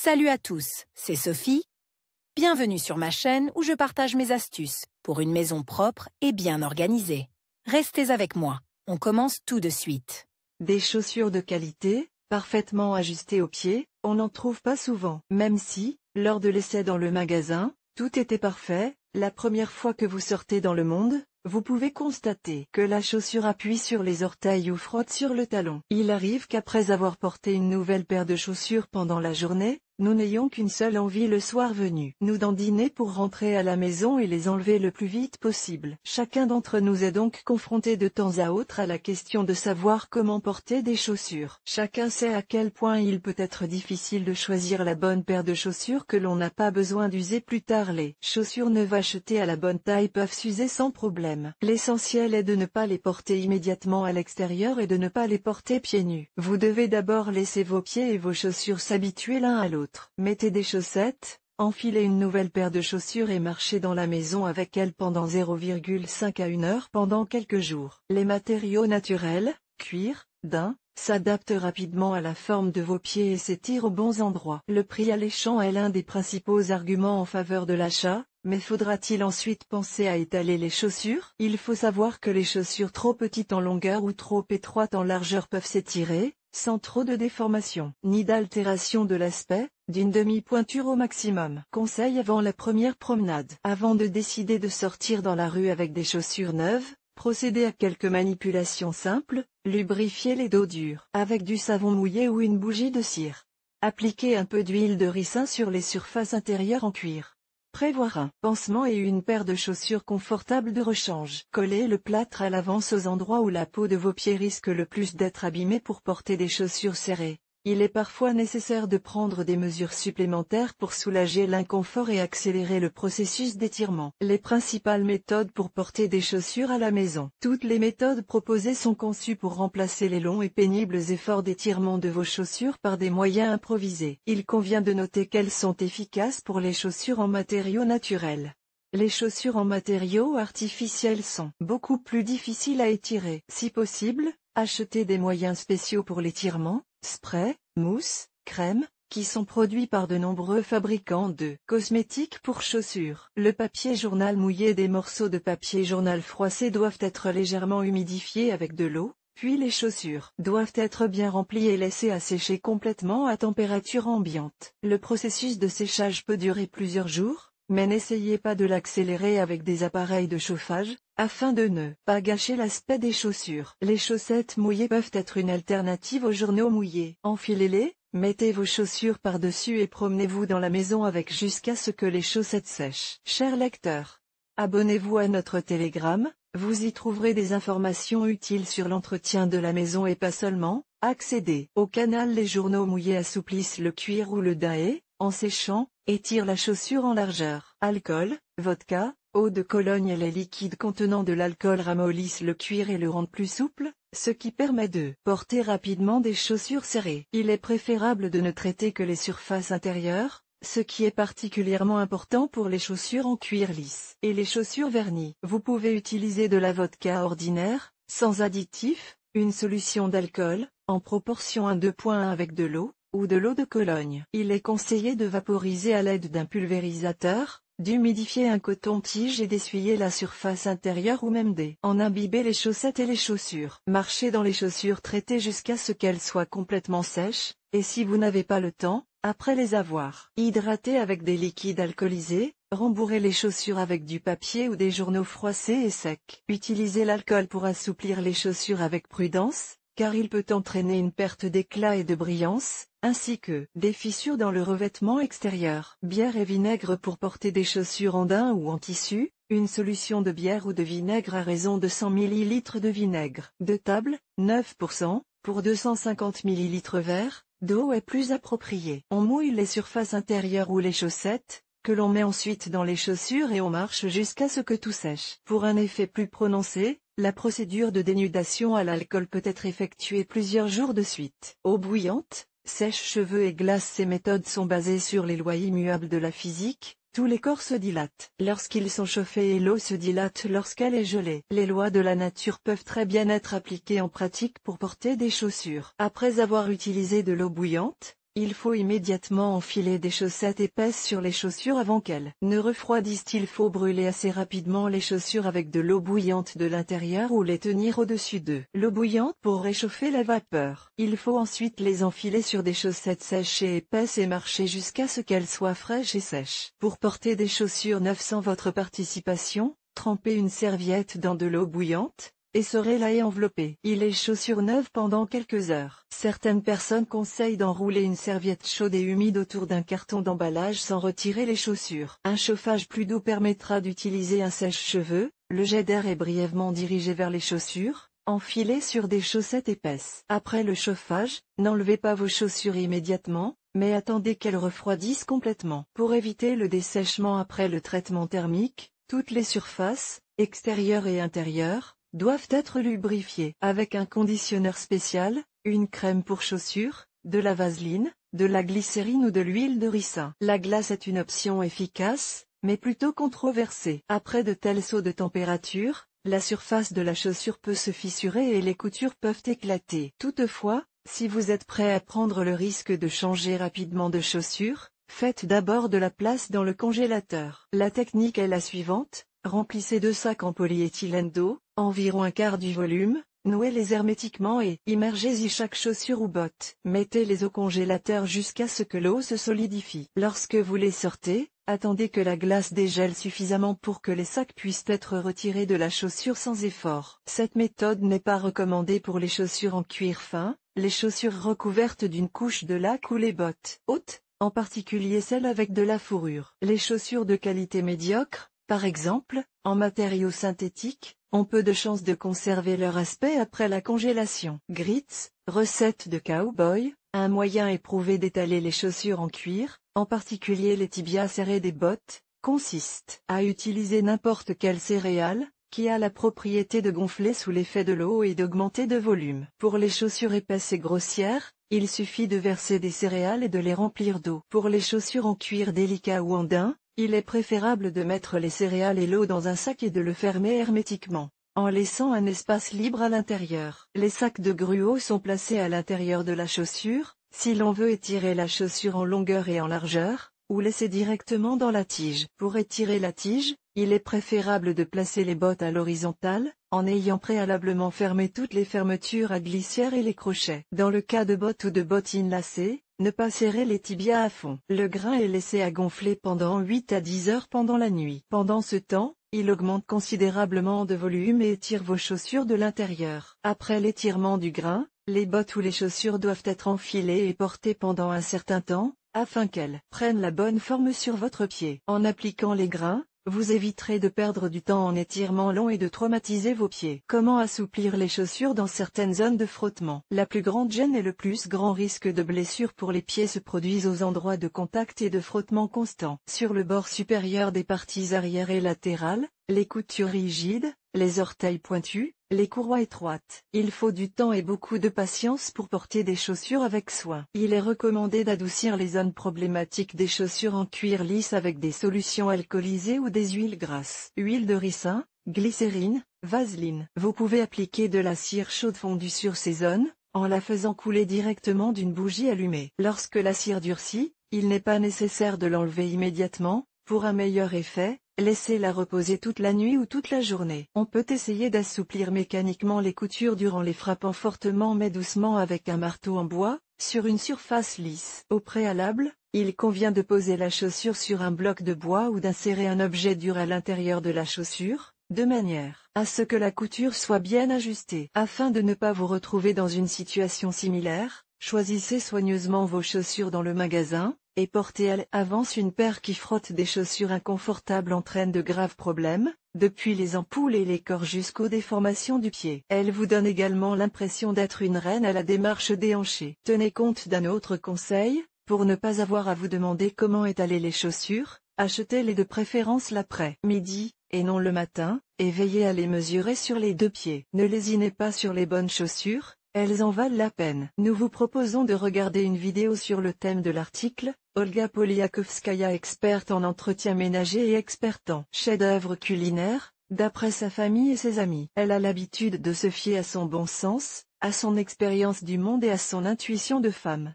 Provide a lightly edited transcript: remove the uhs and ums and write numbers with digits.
Salut à tous, c'est Sophie. Bienvenue sur ma chaîne où je partage mes astuces pour une maison propre et bien organisée. Restez avec moi, on commence tout de suite. Des chaussures de qualité, parfaitement ajustées aux pieds, on n'en trouve pas souvent. Même si, lors de l'essai dans le magasin, tout était parfait, la première fois que vous sortez dans le monde, vous pouvez constater que la chaussure appuie sur les orteils ou frotte sur le talon. Il arrive qu'après avoir porté une nouvelle paire de chaussures pendant la journée, nous n'ayons qu'une seule envie le soir venu. Nous dandiner pour rentrer à la maison et les enlever le plus vite possible. Chacun d'entre nous est donc confronté de temps à autre à la question de savoir comment porter des chaussures. Chacun sait à quel point il peut être difficile de choisir la bonne paire de chaussures que l'on n'a pas besoin d'user plus tard. Les chaussures neuves achetées à la bonne taille peuvent s'user sans problème. L'essentiel est de ne pas les porter immédiatement à l'extérieur et de ne pas les porter pieds nus. Vous devez d'abord laisser vos pieds et vos chaussures s'habituer l'un à l'autre. Mettez des chaussettes, enfilez une nouvelle paire de chaussures et marchez dans la maison avec elles pendant 0,5 à 1 heure pendant quelques jours. Les matériaux naturels, cuir, daim, s'adaptent rapidement à la forme de vos pieds et s'étirent aux bons endroits. Le prix alléchant est l'un des principaux arguments en faveur de l'achat, mais faudra-t-il ensuite penser à étaler les chaussures? Il faut savoir que les chaussures trop petites en longueur ou trop étroites en largeur peuvent s'étirer, sans trop de déformation, ni d'altération de l'aspect, d'une demi-pointure au maximum. Conseil avant la première promenade. Avant de décider de sortir dans la rue avec des chaussures neuves, procédez à quelques manipulations simples, lubrifiez les dos durs avec du savon mouillé ou une bougie de cire. Appliquez un peu d'huile de ricin sur les surfaces intérieures en cuir. Prévoir un pansement et une paire de chaussures confortables de rechange. Collez le plâtre à l'avance aux endroits où la peau de vos pieds risque le plus d'être abîmée pour porter des chaussures serrées. Il est parfois nécessaire de prendre des mesures supplémentaires pour soulager l'inconfort et accélérer le processus d'étirement. Les principales méthodes pour porter des chaussures à la maison. Toutes les méthodes proposées sont conçues pour remplacer les longs et pénibles efforts d'étirement de vos chaussures par des moyens improvisés. Il convient de noter qu'elles sont efficaces pour les chaussures en matériaux naturels. Les chaussures en matériaux artificiels sont beaucoup plus difficiles à étirer. Si possible, achetez des moyens spéciaux pour l'étirement, spray, mousse, crème, qui sont produits par de nombreux fabricants de cosmétiques pour chaussures. Le papier journal mouillé et des morceaux de papier journal froissé doivent être légèrement humidifiés avec de l'eau, puis les chaussures doivent être bien remplies et laissées à sécher complètement à température ambiante. Le processus de séchage peut durer plusieurs jours, mais n'essayez pas de l'accélérer avec des appareils de chauffage, afin de ne pas gâcher l'aspect des chaussures. Les chaussettes mouillées peuvent être une alternative aux journaux mouillés. Enfilez-les, mettez vos chaussures par-dessus et promenez-vous dans la maison avec jusqu'à ce que les chaussettes sèchent. Chers lecteurs, abonnez-vous à notre Telegram, vous y trouverez des informations utiles sur l'entretien de la maison et pas seulement. Accédez au canal. Les journaux mouillés assouplissent le cuir ou le daim et, en séchant, étirent la chaussure en largeur. Alcool, vodka, eau de Cologne et les liquides contenant de l'alcool ramollissent le cuir et le rendent plus souple, ce qui permet de porter rapidement des chaussures serrées. Il est préférable de ne traiter que les surfaces intérieures, ce qui est particulièrement important pour les chaussures en cuir lisse. Et les chaussures vernies. Vous pouvez utiliser de la vodka ordinaire, sans additifs, une solution d'alcool, en proportion 1:2 avec de l'eau, ou de l'eau de Cologne. Il est conseillé de vaporiser à l'aide d'un pulvérisateur, d'humidifier un coton-tige et d'essuyer la surface intérieure ou même en imbiber les chaussettes et les chaussures. Marchez dans les chaussures traitées jusqu'à ce qu'elles soient complètement sèches, et si vous n'avez pas le temps, après les avoir hydratées avec des liquides alcoolisés, rembourrez les chaussures avec du papier ou des journaux froissés et secs. Utilisez l'alcool pour assouplir les chaussures avec prudence, car il peut entraîner une perte d'éclat et de brillance, ainsi que des fissures dans le revêtement extérieur. Bière et vinaigre pour porter des chaussures en daim ou en tissu, une solution de bière ou de vinaigre à raison de 100 ml de vinaigre de table, 9%, pour 250 ml verre, d'eau est plus appropriée. On mouille les surfaces intérieures ou les chaussettes, que l'on met ensuite dans les chaussures et on marche jusqu'à ce que tout sèche. Pour un effet plus prononcé, la procédure de dénudation à l'alcool peut être effectuée plusieurs jours de suite. Eau bouillante, sèche-cheveux et glace. Ces méthodes sont basées sur les lois immuables de la physique. Tous les corps se dilatent lorsqu'ils sont chauffés et l'eau se dilate lorsqu'elle est gelée. Les lois de la nature peuvent très bien être appliquées en pratique pour porter des chaussures. Après avoir utilisé de l'eau bouillante, il faut immédiatement enfiler des chaussettes épaisses sur les chaussures avant qu'elles ne refroidissent. Il faut brûler assez rapidement les chaussures avec de l'eau bouillante de l'intérieur ou les tenir au-dessus de l'eau bouillante pour réchauffer la vapeur. Il faut ensuite les enfiler sur des chaussettes sèches et épaisses et marcher jusqu'à ce qu'elles soient fraîches et sèches. Pour porter des chaussures neuves sans votre participation, trempez une serviette dans de l'eau bouillante, et serrez-la et enveloppez-y les chaussures neuves pendant quelques heures. Certaines personnes conseillent d'enrouler une serviette chaude et humide autour d'un carton d'emballage sans retirer les chaussures. Un chauffage plus doux permettra d'utiliser un sèche-cheveux. Le jet d'air est brièvement dirigé vers les chaussures, enfilées sur des chaussettes épaisses. Après le chauffage, n'enlevez pas vos chaussures immédiatement, mais attendez qu'elles refroidissent complètement. Pour éviter le dessèchement après le traitement thermique, toutes les surfaces, extérieures et intérieures, doivent être lubrifiées avec un conditionneur spécial, une crème pour chaussures, de la vaseline, de la glycérine ou de l'huile de ricin. La glace est une option efficace, mais plutôt controversée. Après de tels sauts de température, la surface de la chaussure peut se fissurer et les coutures peuvent éclater. Toutefois, si vous êtes prêt à prendre le risque de changer rapidement de chaussures, faites d'abord de la place dans le congélateur. La technique est la suivante. Remplissez 2 sacs en polyéthylène d'eau, environ un quart du volume, nouez-les hermétiquement et immergez-y chaque chaussure ou botte. Mettez-les au congélateur jusqu'à ce que l'eau se solidifie. Lorsque vous les sortez, attendez que la glace dégèle suffisamment pour que les sacs puissent être retirés de la chaussure sans effort. Cette méthode n'est pas recommandée pour les chaussures en cuir fin, les chaussures recouvertes d'une couche de laque ou les bottes hautes, en particulier celles avec de la fourrure. Les chaussures de qualité médiocre, par exemple, en matériaux synthétiques, ont peu de chances de conserver leur aspect après la congélation. Grits, recette de cowboy, un moyen éprouvé d'étaler les chaussures en cuir, en particulier les tibias serrés des bottes, consiste à utiliser n'importe quelle céréale, qui a la propriété de gonfler sous l'effet de l'eau et d'augmenter de volume. Pour les chaussures épaisses et grossières, il suffit de verser des céréales et de les remplir d'eau. Pour les chaussures en cuir délicat ou en daim, il est préférable de mettre les céréales et l'eau dans un sac et de le fermer hermétiquement, en laissant un espace libre à l'intérieur. Les sacs de gruau sont placés à l'intérieur de la chaussure, si l'on veut étirer la chaussure en longueur et en largeur, ou laisser directement dans la tige. Pour étirer la tige, il est préférable de placer les bottes à l'horizontale, en ayant préalablement fermé toutes les fermetures à glissière et les crochets. Dans le cas de bottes ou de bottines lacées, ne pas serrer les tibias à fond. Le grain est laissé à gonfler pendant 8 à 10 heures pendant la nuit. Pendant ce temps, il augmente considérablement de volume et étire vos chaussures de l'intérieur. Après l'étirement du grain, les bottes ou les chaussures doivent être enfilées et portées pendant un certain temps, afin qu'elles prennent la bonne forme sur votre pied. En appliquant les grains, vous éviterez de perdre du temps en étirements longs et de traumatiser vos pieds. Comment assouplir les chaussures dans certaines zones de frottement? La plus grande gêne et le plus grand risque de blessure pour les pieds se produisent aux endroits de contact et de frottement constant. Sur le bord supérieur des parties arrière et latérales, les coutures rigides, les orteils pointus, les courroies étroites. Il faut du temps et beaucoup de patience pour porter des chaussures avec soin. Il est recommandé d'adoucir les zones problématiques des chaussures en cuir lisse avec des solutions alcoolisées ou des huiles grasses. Huile de ricin, glycérine, vaseline. Vous pouvez appliquer de la cire chaude fondue sur ces zones, en la faisant couler directement d'une bougie allumée. Lorsque la cire durcit, il n'est pas nécessaire de l'enlever immédiatement. Pour un meilleur effet, laissez-la reposer toute la nuit ou toute la journée. On peut essayer d'assouplir mécaniquement les coutures durant les frappant fortement mais doucement avec un marteau en bois, sur une surface lisse. Au préalable, il convient de poser la chaussure sur un bloc de bois ou d'insérer un objet dur à l'intérieur de la chaussure, de manière à ce que la couture soit bien ajustée. Afin de ne pas vous retrouver dans une situation similaire, choisissez soigneusement vos chaussures dans le magasin, et porter à l'avance une paire qui frotte. Des chaussures inconfortables entraînent de graves problèmes, depuis les ampoules et les corps jusqu'aux déformations du pied. Elles vous donnent également l'impression d'être une reine à la démarche déhanchée. Tenez compte d'un autre conseil, pour ne pas avoir à vous demander comment étaler les chaussures, achetez-les de préférence l'après-midi, et non le matin, et veillez à les mesurer sur les 2 pieds. Ne lésinez pas sur les bonnes chaussures, elles en valent la peine. Nous vous proposons de regarder une vidéo sur le thème de l'article. Olga Poliakovskaya, experte en entretien ménager et experte en chefs-d'œuvre culinaire, d'après sa famille et ses amis. Elle a l'habitude de se fier à son bon sens, à son expérience du monde et à son intuition de femme.